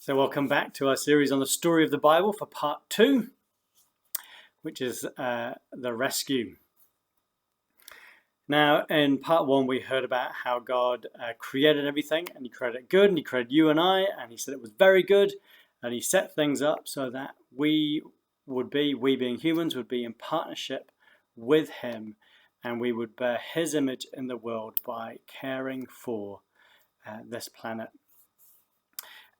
So welcome back to our series on the story of the Bible for part 2, which is the rescue. Now, in part 1, we heard about how God created everything, and he created it good, and he created you and I, and he said it was very good, and he set things up so that we being humans, would be in partnership with him, and we would bear his image in the world by caring for this planet.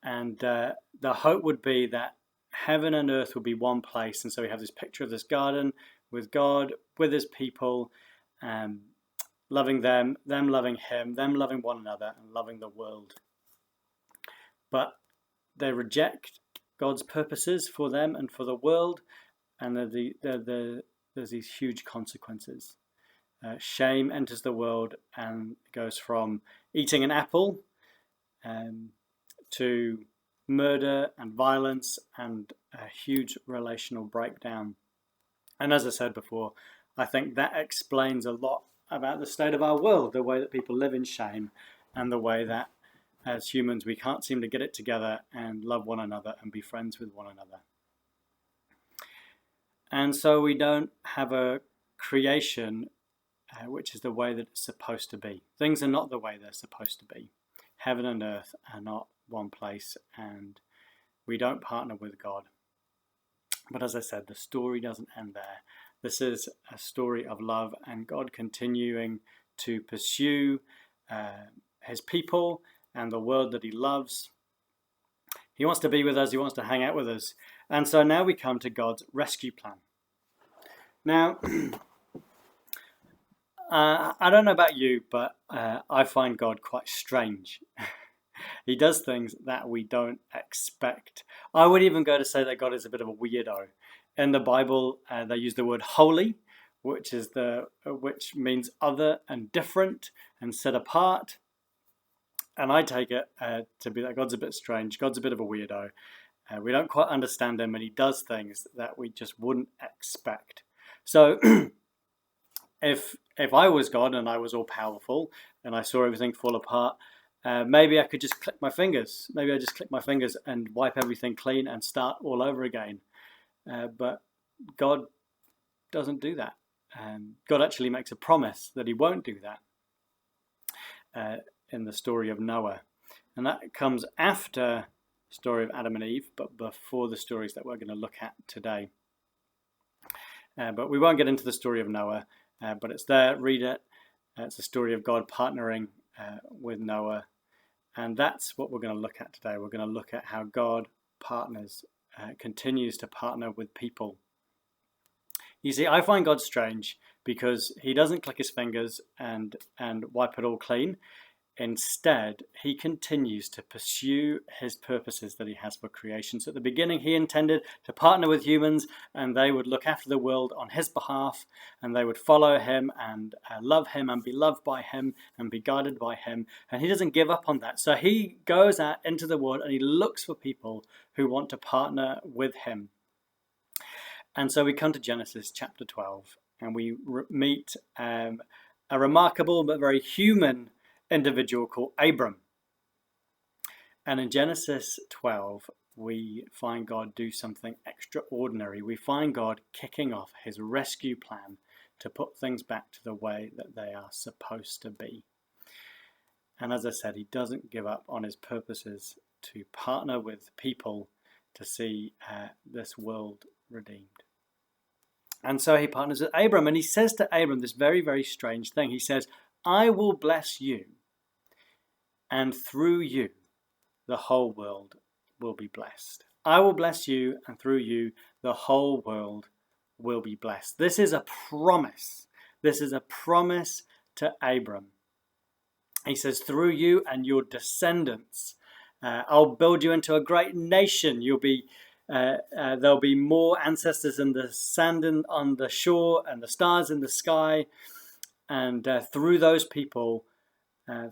And the hope would be that heaven and earth would be one place. And so we have this picture of this garden with God, with his people, loving them loving him, them loving one another, and loving the world. But they reject God's purposes for them and for the world, and there's these huge consequences. Shame enters the world and goes from eating an apple to murder and violence and a huge relational breakdown. And as I said before, I think that explains a lot about the state of our world, the way that people live in shame, and the way that as humans we can't seem to get it together and love one another and be friends with one another. And so we don't have a creation which is the way that it's supposed to be. Things are not the way they're supposed to be. Heaven and earth are not one place, and we don't partner with God. But as I said, the story doesn't end there. This is a story of love and God continuing to pursue his people and the world that he loves. He wants to be with us. He wants to hang out with us. And so now we come to God's rescue plan. Now, I don't know about you, but I find God quite strange. He does things that we don't expect. I would even go to say that God is a bit of a weirdo. In the Bible, they use the word holy, which means other and different and set apart. And I take it to be that God's a bit strange. God's a bit of a weirdo. We don't quite understand him, and he does things that we just wouldn't expect. So if I was God and I was all powerful and I saw everything fall apart, maybe I could just click my fingers. Maybe I just click my fingers and wipe everything clean and start all over again. But God doesn't do that. God actually makes a promise that he won't do that in the story of Noah. And that comes after the story of Adam and Eve, but before the stories that we're going to look at today. But we won't get into the story of Noah, but it's there. Read it. It's a story of God partnering with Noah. And that's what we're going to look at today. We're going to look at how God continues to partner with people. You see, I find God strange because he doesn't click his fingers and wipe it all clean. Instead, he continues to pursue his purposes that he has for creation. So at the beginning, he intended to partner with humans, and they would look after the world on his behalf, and they would follow him and love him and be loved by him and be guided by him. And he doesn't give up on that. So he goes out into the world and he looks for people who want to partner with him. And so we come to Genesis chapter 12, and we meet a remarkable but very human individual called Abram. And in Genesis 12, we find God do something extraordinary. We find God kicking off his rescue plan to put things back to the way that they are supposed to be. And as I said, he doesn't give up on his purposes to partner with people to see this world redeemed. And so he partners with Abram, and he says to Abram this very, very strange thing. He says, I will bless you, and through you, the whole world will be blessed. I will bless you, and through you, the whole world will be blessed. This is a promise. This is a promise to Abram. He says, through you and your descendants, I'll build you into a great nation. There'll be more ancestors in the sand on the shore and the stars in the sky. And through those people,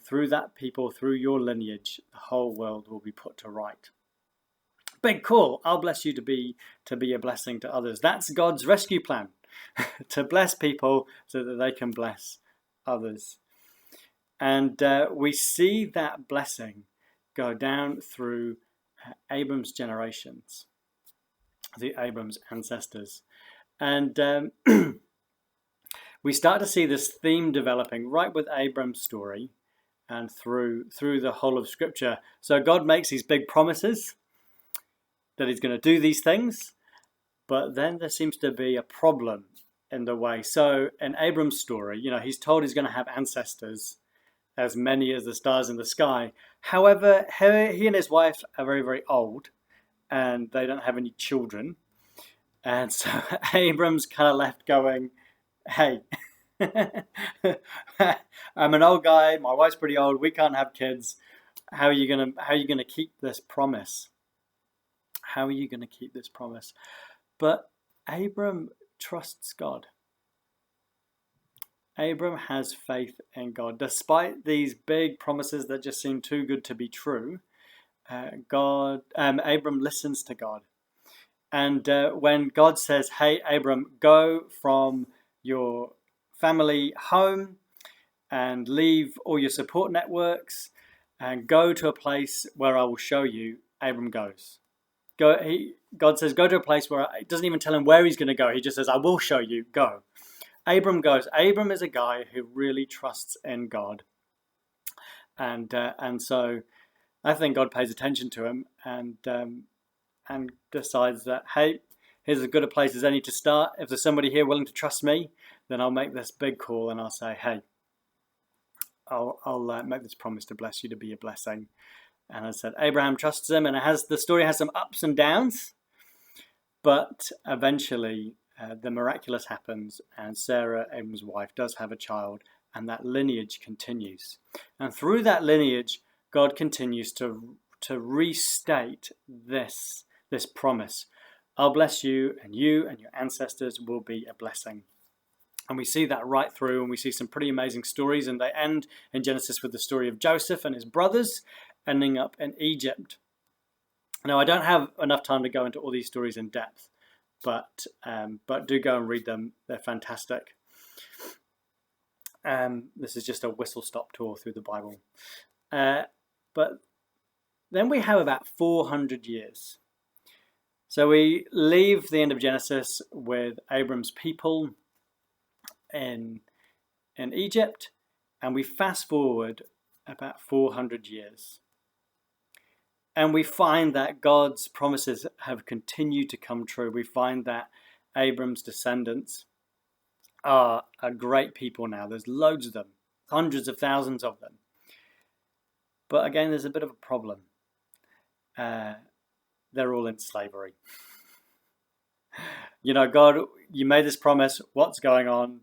through your lineage, the whole world will be put to right. Big call. I'll bless you to be a blessing to others. That's God's rescue plan, to bless people so that they can bless others. And we see that blessing go down through Abram's generations, the Abram's ancestors. And we start to see this theme developing right with Abram's story and through the whole of Scripture. So God makes these big promises that he's going to do these things, but then there seems to be a problem in the way. So in Abram's story, he's told he's going to have ancestors as many as the stars in the sky. However, he and his wife are very, very old, and they don't have any children. And so Abram's kind of left going, hey, I'm an old guy, my wife's pretty old, we can't have kids. How are you gonna keep this promise? How are you gonna keep this promise? But Abram trusts God. Abram has faith in God. Despite these big promises that just seem too good to be true, Abram listens to God. And when God says, hey, Abram, go from your family home and leave all your support networks and go to a place where I will show you, Abram goes. God says, go to a place where it doesn't even tell him where he's going to go. He just says, I will show you, go. Abram goes. Abram is a guy who really trusts in God. And so I think God pays attention to him and decides that, hey, here's as good a place as any to start. If there's somebody here willing to trust me, then I'll make this big call and I'll say, hey, I'll make this promise to bless you, to be a blessing. And I said, Abraham trusts him, and the story has some ups and downs, but eventually the miraculous happens, and Sarah, Abram's wife, does have a child, and that lineage continues. And through that lineage, God continues to restate this promise. I'll bless you, and your ancestors will be a blessing. And we see that right through, and we see some pretty amazing stories, and they end in Genesis with the story of Joseph and his brothers ending up in Egypt. Now, I don't have enough time to go into all these stories in depth, but do go and read them. They're fantastic. This is just a whistle-stop tour through the Bible. But then we have about 400 years. So we leave the end of Genesis with Abram's people in Egypt, and we fast forward about 400 years. And we find that God's promises have continued to come true. We find that Abram's descendants are a great people now. There's loads of them, hundreds of thousands of them. But again, there's a bit of a problem. They're all in slavery. God, you made this promise. What's going on?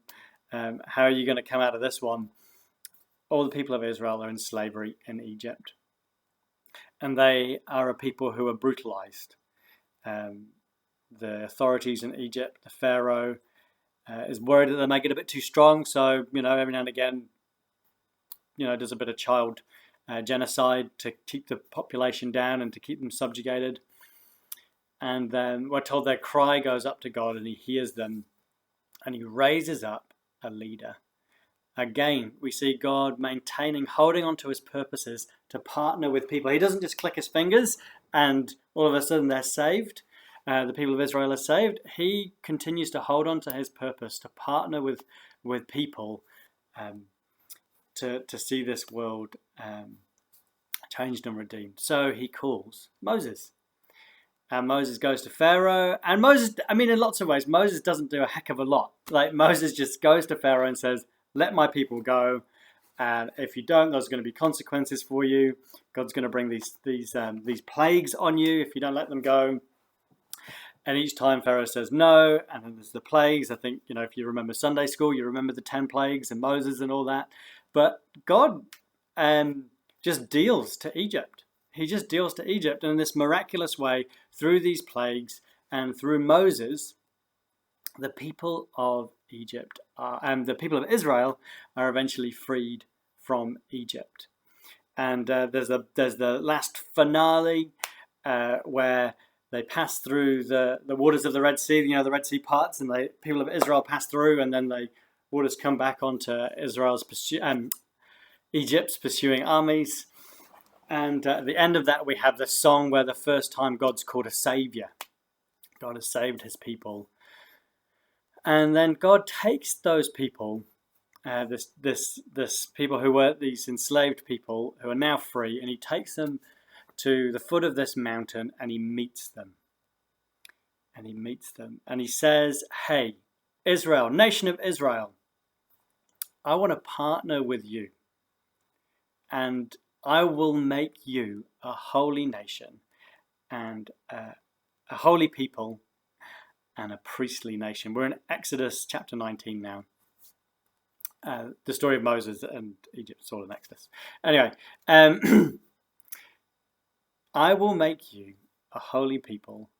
How are you going to come out of this one? All the people of Israel are in slavery in Egypt. And they are a people who are brutalized. The authorities in Egypt, the Pharaoh, is worried that they may get a bit too strong. So, every now and again, does a bit of child genocide to keep the population down and to keep them subjugated. And then we're told their cry goes up to God, and he hears them, and he raises up a leader. Again, we see God holding on to his purposes to partner with people. He doesn't just click his fingers and all of a sudden they're saved. The people of Israel are saved. He continues to hold on to his purpose to partner with people to see this world changed and redeemed. So he calls Moses. And Moses goes to Pharaoh. And Moses, in lots of ways, Moses doesn't do a heck of a lot. Like, Moses just goes to Pharaoh and says, let my people go. And if you don't, there's going to be consequences for you. God's going to bring these plagues on you if you don't let them go. And each time Pharaoh says no, and then there's the plagues. I think, if you remember Sunday school, you remember the 10 plagues and Moses and all that. But God just deals to Egypt. He just deals to Egypt in this miraculous way through these plagues and through Moses. The people of Egypt and the people of Israel are eventually freed from Egypt. And there's the last finale where they pass through the waters of the Red Sea. The Red Sea parts, and the people of Israel pass through, and then the waters come back onto Egypt's pursuing armies. And at the end of that, we have the song where the first time God's called a savior. God has saved his people. And then God takes those people, this people who were these enslaved people who are now free, and he takes them to the foot of this mountain and he meets them. And he meets them. And he says, hey, Israel, nation of Israel, I want to partner with you. And I will make you a holy nation and a holy people and a priestly nation. We're in Exodus chapter 19 now. The story of Moses and Egypt is all in Exodus. Anyway, I will make you a holy people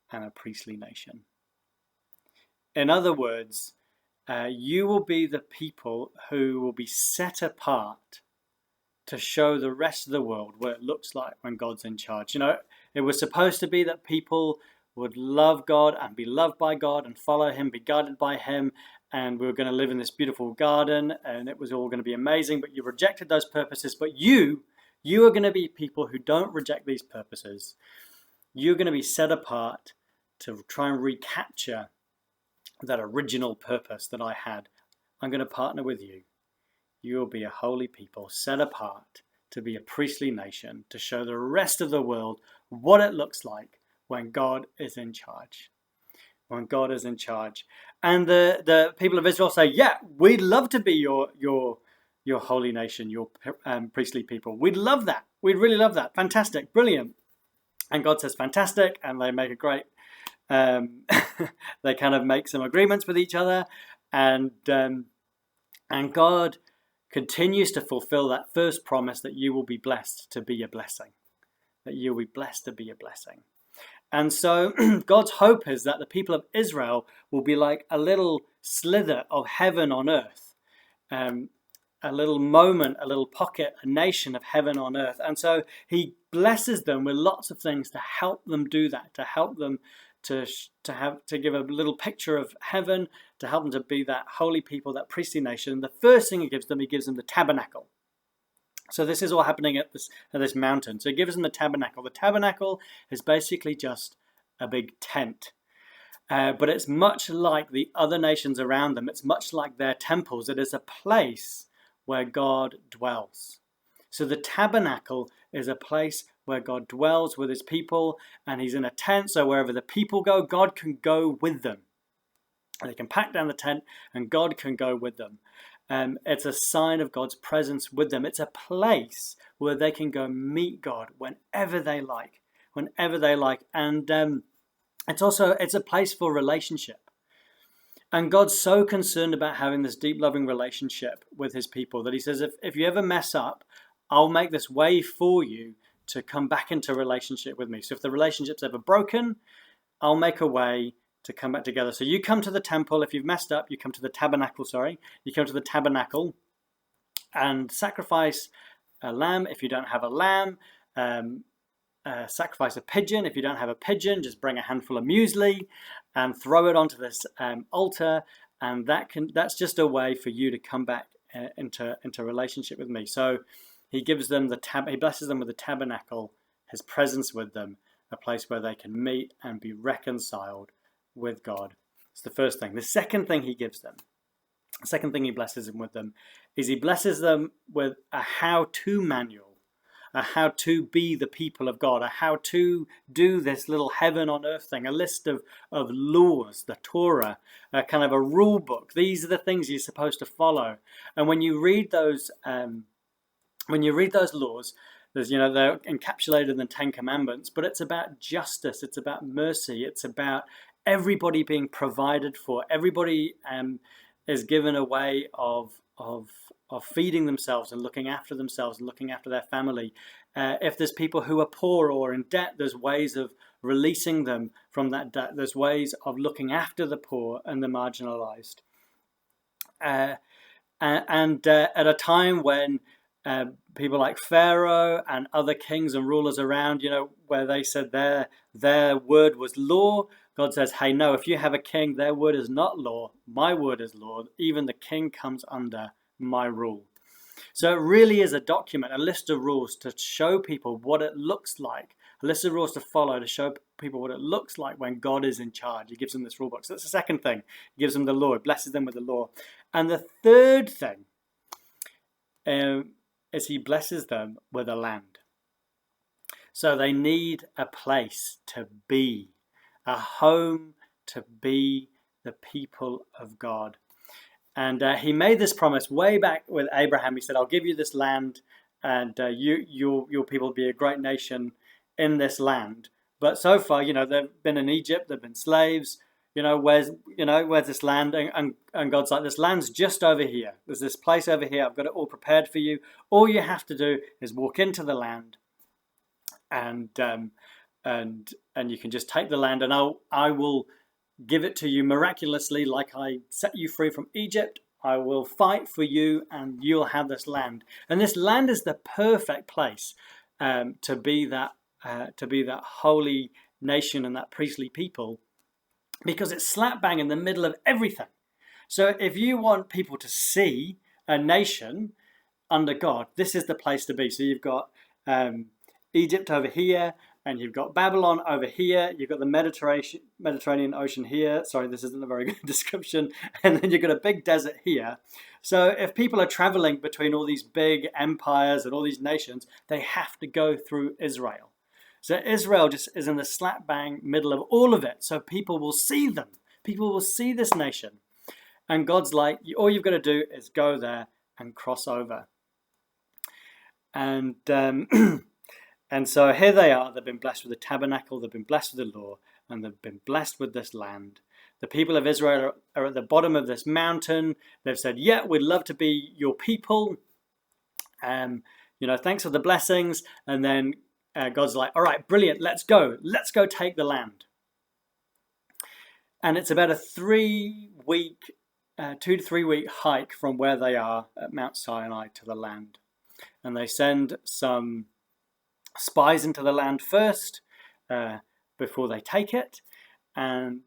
and a priestly nation. In other words, you will be the people who will be set apart to show the rest of the world what it looks like when God's in charge. You know, it was supposed to be that people would love God and be loved by God and follow him, be guided by him, and we were going to live in this beautiful garden and it was all going to be amazing, but you rejected those purposes. But you are going to be people who don't reject these purposes. You're going to be set apart to try and recapture that original purpose that I had. I'm going to partner with you. You will be a holy people set apart to be a priestly nation, to show the rest of the world what it looks like when God is in charge. When God is in charge. And the people of Israel say, yeah, we'd love to be your holy nation, your priestly people. We'd love that. We'd really love that. Fantastic. Brilliant. And God says, fantastic. And they make a great, they kind of make some agreements with each other. And God continues to fulfill that first promise that you will be blessed to be a blessing. That you'll be blessed to be a blessing. And so God's hope is that the people of Israel will be like a little slither of heaven on earth. A little moment, a little pocket, a nation of heaven on earth. And so he blesses them with lots of things to help them do that, to help them to give a little picture of heaven, to help them to be that holy people, that priestly nation. The first thing he gives them the tabernacle. So this is all happening at this mountain. So he gives them the tabernacle. The tabernacle is basically just a big tent. But it's much like the other nations around them. It's much like their temples. It is a place where God dwells. So the tabernacle is a place where God dwells with his people, and he's in a tent, so wherever the people go, God can go with them. They can pack down the tent and God can go with them. It's a sign of God's presence with them. It's a place where they can go meet God whenever they like. And it's a place for relationship. And God's so concerned about having this deep, loving relationship with his people that he says, if you ever mess up, I'll make this way for you to come back into relationship with me. So if the relationship's ever broken, I'll make a way to come back together. So you come to the temple. If you've messed up, you come to the tabernacle, You come to the tabernacle and sacrifice a lamb. If you don't have a lamb, sacrifice a pigeon. If you don't have a pigeon, just bring a handful of muesli and throw it onto this altar. And that's just a way for you to come back into relationship with me. So he gives them he blesses them with the tabernacle, his presence with them, a place where they can meet and be reconciled with God. It's the first thing. The second thing he gives them, the second thing he blesses them with them, is he blesses them with a how-to manual, a how to be the people of God, a how to do this little heaven on earth thing, a list of laws, the Torah, a kind of a rule book. These are the things you're supposed to follow. And when you read those laws, they're encapsulated in the Ten Commandments, but it's about justice, it's about mercy, it's about everybody being provided for. Everybody is given a way of feeding themselves and looking after themselves and looking after their family. If there's people who are poor or in debt, there's ways of releasing them from that debt. There's ways of looking after the poor and the marginalized. And at a time when people like Pharaoh and other kings and rulers around, where they said their word was law, God says, hey, no, if you have a king, their word is not law. My word is law. Even the king comes under my rule. So it really is a document, a list of rules to show people what it looks like, a list of rules to follow to show people what it looks like when God is in charge. He gives them this rule book. So that's the second thing. He gives them the law, he blesses them with the law. And the third thing is he blesses them with a land. So they need a place to be, a home to be the people of God. And he made this promise way back with Abraham. He said, I'll give you this land, and your people will be a great nation in this land. But so far, they've been in Egypt, they've been slaves. Where's this land? And God's like, this land's just over here. There's this place over here. I've got it all prepared for you. All you have to do is walk into the land, and you can just take the land, and I will give it to you miraculously, like I set you free from Egypt. I will fight for you, and you'll have this land. And this land is the perfect place to be that holy nation and that priestly people, because it's slap bang in the middle of everything. So if you want people to see a nation under God, this is the place to be. So you've got Egypt over here, and you've got Babylon over here. You've got the Mediterranean Ocean here. Sorry, this isn't a very good description. And then you've got a big desert here. So if people are traveling between all these big empires and all these nations, they have to go through Israel. So Israel just is in the slap bang middle of all of it. So people will see them. People will see this nation. And God's like, all you've got to do is go there and cross over. And and so here they are. They've been blessed with the tabernacle. They've been blessed with the law. And they've been blessed with this land. The people of Israel are at the bottom of this mountain. They've said, yeah, we'd love to be your people. Thanks for the blessings. And then God's like, all right, brilliant. Let's go. Let's go take the land. And it's about a 2 to 3 week hike from where they are at Mount Sinai to the land. And they send some spies into the land first before they take it. And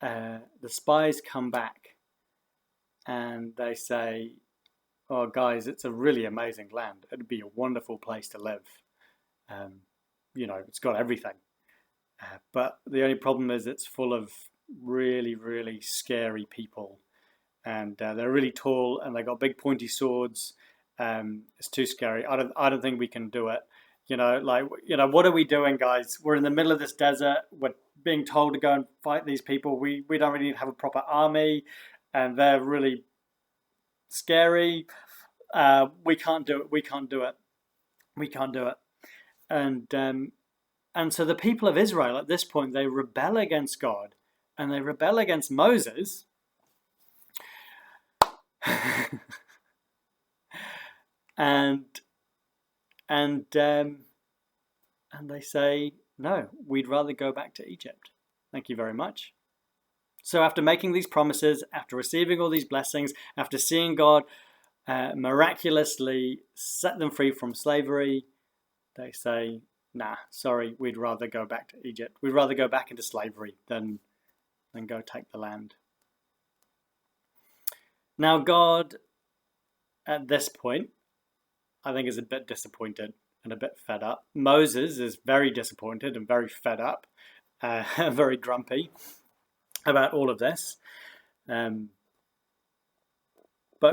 the spies come back and they say, oh, guys, it's a really amazing land. It'd be a wonderful place to live. It's got everything. But the only problem is it's full of really, really scary people. And they're really tall and they got big pointy swords. It's too scary. I don't think we can do it. What are we doing, guys? We're in the middle of this desert. We're being told to go and fight these people. We don't really have a proper army, and they're really scary. We can't do it. We can't do it. We can't do it. And so the people of Israel at this point, they rebel against God, and they rebel against Moses. and they say, no, we'd rather go back to Egypt. Thank you very much. So after making these promises, after receiving all these blessings, after seeing God miraculously set them free from slavery, they say, nah, sorry, we'd rather go back to Egypt. We'd rather go back into slavery than go take the land. Now God, at this point, I think is a bit disappointed and a bit fed up. Moses is very disappointed and very fed up, very grumpy about all of this. But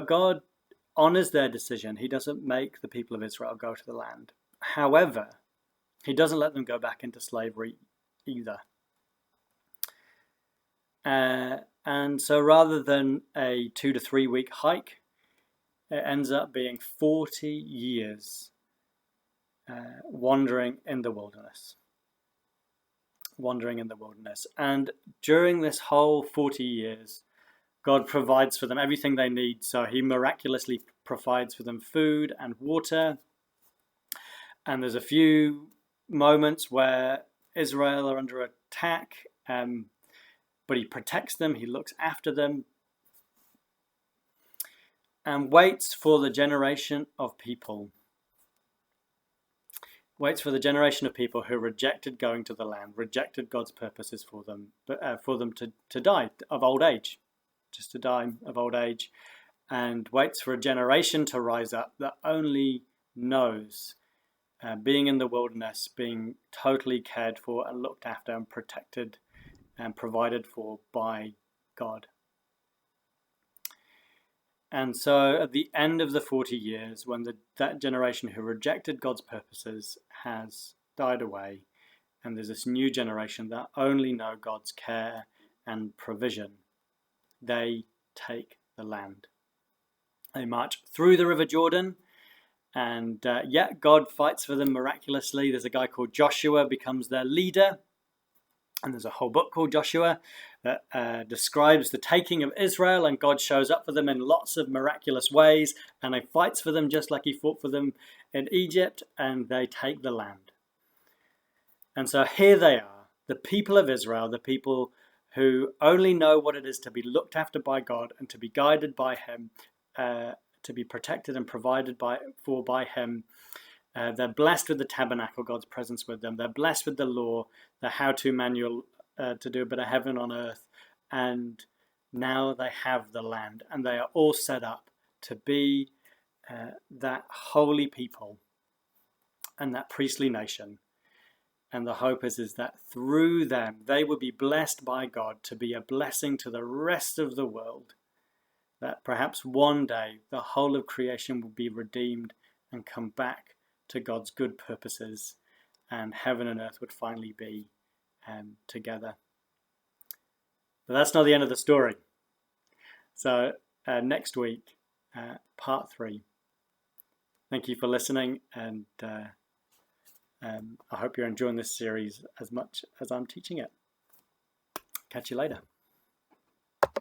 God honors their decision. He doesn't make the people of Israel go to the land. However, he doesn't let them go back into slavery either. And so rather than a 2 to 3 week hike, it ends up being 40 years wandering in the wilderness. And during this whole 40 years, God provides for them everything they need. So he miraculously provides for them food and water. And there's a few moments where Israel are under attack, but he protects them, he looks after them, and waits for the generation of people. Waits for the generation of people who rejected going to the land, rejected God's purposes for them, but for them to die of old age, just to die of old age. and waits for a generation to rise up that only knows being in the wilderness, being totally cared for and looked after and protected and provided for by God. And so at the end of the 40 years, when that generation who rejected God's purposes has died away, and there's this new generation that only know God's care and provision, they take the land. They march through the River Jordan, and yet God fights for them miraculously. There's a guy called Joshua becomes their leader, and there's a whole book called Joshua that describes the taking of Israel, and God shows up for them in lots of miraculous ways, and he fights for them just like he fought for them in Egypt, and they take the land. And so here they are, the people of Israel, the people who only know what it is to be looked after by God and to be guided by him, to be protected and provided for by him. They're blessed with the tabernacle, God's presence with them. They're blessed with the law, the how-to manual to do a bit of heaven on earth. And now they have the land, and they are all set up to be that holy people and that priestly nation. And the hope is that through them, they will be blessed by God to be a blessing to the rest of the world. That perhaps one day the whole of creation will be redeemed and come back to God's good purposes, and heaven and earth would finally be together. But that's not the end of the story. So next week, part 3. Thank you for listening, and I hope you're enjoying this series as much as I'm teaching it. Catch you later.